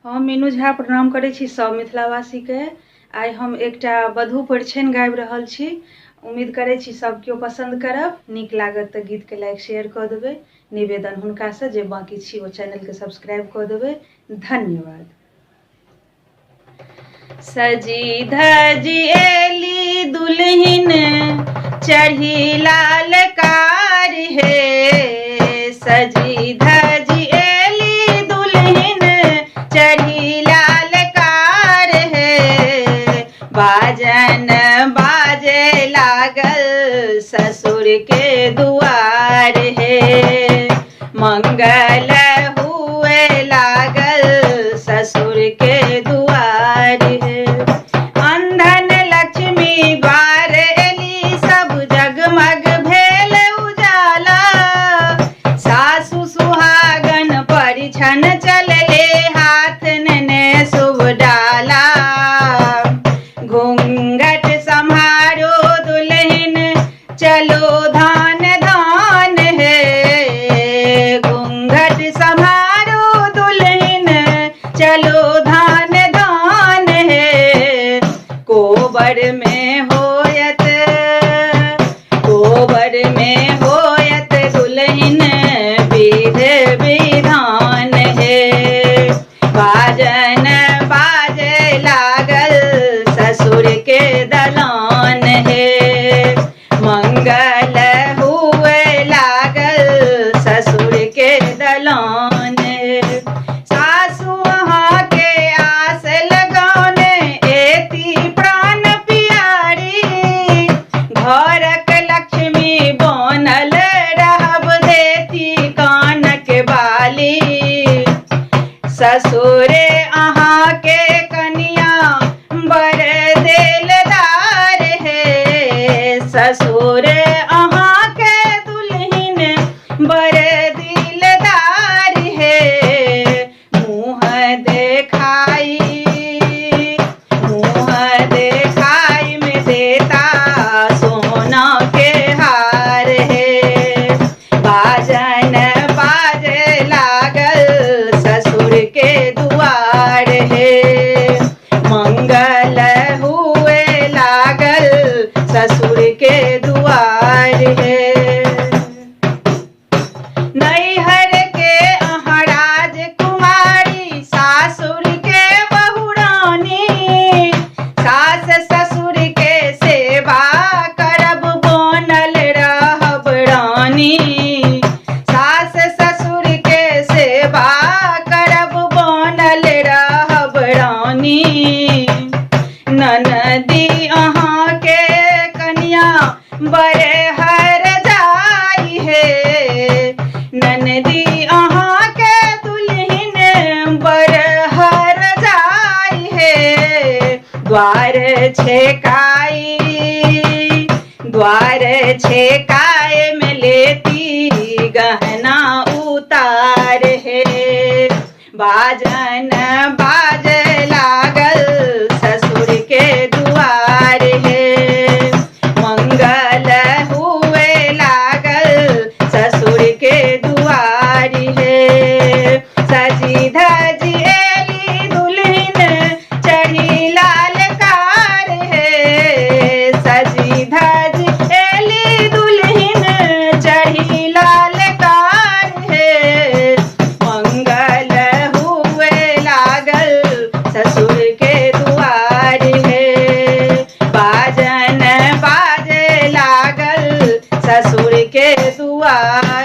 हम मीनू झा प्रणाम करै छी सब मिथिलावासी के। आइ हम एकटा बधू परिछन गाबि रहल छी। उम्मीद करै छी सब केओ पसंद करब। नीक लागत तऽ गीत के लाइक शेयर कऽ देबै। निवेदन हुनका से जे बाकी छी ओ चैनल के सब्सक्राइब कऽ देबै। धन्यवाद। सजी धजी एली दुल्हिन चढ़ी लाल कार हे। सजी धजी एली दुल्हिन चढ़ी लाल कार हे। बाजन बाजे लागल ससुर के दुआर हे। मंगल हुए लागल ससुर के दुआर हे। अंधन लक्ष्मी द्वार एली सब जगमग भेल उजाला। सासु सुहागन परिछन चलले हाथ ने शुभ डाला। घूंघट सम्हारो दुल्हिन चलो धान धान है। घूंघट सम्हारो दुल्हिन चलो धान धान है। कोबर में होयत दुल्हिन विध विधान है। बाजन बाजे लागल ससुर के दलान है। मंगल हुए लागल ससुर के दलान है। सासु वहाँ के आस लगौने एती प्राण प्यारी। घरक लक्ष्मी बनल रहब देती कानक बाली। ससुरे अहाँ के कनिया बड़ दिलदार है। ससुरे अहाँ के दुल्हिन बड़ दिलदार है। मुँह देखाई में देता सोना के हार है। बाजन बाजे लागल ससुर के दुआर है। मंगल हुए लागल ससुर के दुआर है। नैहर के अहाँ राजकुमारी सासुर के बहुरानी। सास ससुर के सेवा करब बनल रहब रानी। सास ससुर के सेवा करब बनल रहब रानी। ननदी अहाँ के कन्या बड़े हर जाई है। ननदी अहाँ के दुल्हिन बड़ हर जाई है। द्वार छेकाए में लेती गहना उतार है। बाजन बाज लागल ससुर के दुआर है। मंगल हुए लागल ससुर के दुआर है। सजी धजी एली दुल्हिन चढ़ी लाल कार है। सजी धजी एली दुल्हिन चढ़ी लाल कार है। मंगल हुए लागल ससुर के दुआर है। बाजन बाजे लागल ससुर के दुआर